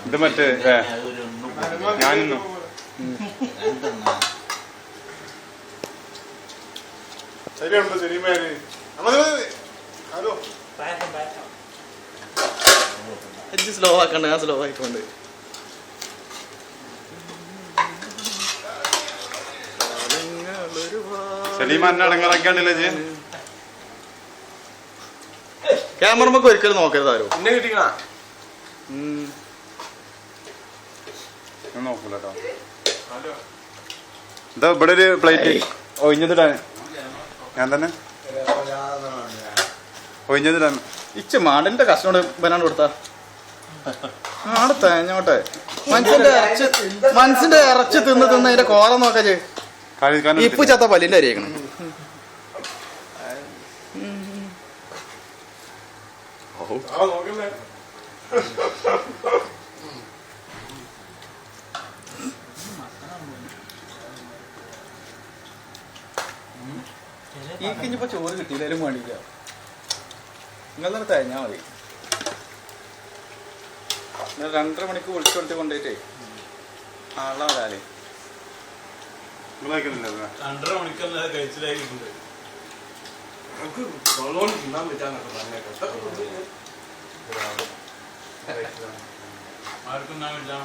ഇത് മറ്റേ ഞാനിന്നു ശരിയുണ്ടോ ശരിമാര് hello slow ആക്കണ്ട, ഞാൻ സ്ലോ ആയിക്കൊണ്ട്. സലീമാനെ അടങ്ങാറാക്കിയാണ്ടല്ലേ ജി ക്യാമറമ്മക്ക് ഒരിക്കലും നോക്കരുത് ആരോ. എന്നെ കിട്ടിക്കണ നോക്കൂല കേട്ടോ. ഇതാ ഇവിടെ ഒരു പ്ലേറ്റ് ഒഴിഞ്ഞതിടാൻ ഞാൻ തന്നെ ഒഴിഞ്ഞതിടാൻ ഇച്ച മാടന്റെ കഷ്ണോട് ബനാണ് കൊടുത്താ ആടെ തേഞ്ഞോട്ടെ. മനസ്സിന്റെ ഇറച്ചി തിന്ന് അതിന്റെ കോറ നോക്കാ ഇപ്പൊ ചത്ത പല്ലിന്റെ അരിയക്കണം. നോക്കല്ലേ ഈ കിഞ്ഞിപ്പോ ചോറ് കിട്ടിയില്ലേലും വേണ്ടിയില്ല, നിങ്ങൾ തന്നെ തേഞ്ഞാ മതി. 2.5 മണിക്ക് വിളിച്ചു കൊടുത്ത് കൊണ്ടുപോയിട്ടേ ആളെ വരാലേ. 2.5 മണിക്കല്ലാതെ കഴിച്ചിലായിട്ടുണ്ട്. നമുക്ക് തൊള്ളോണ്ട് തിന്നാൻ പറ്റാന്നൊക്കെ പറഞ്ഞേക്കാം. ആർക്കും തിന്നാൻ പറ്റാം.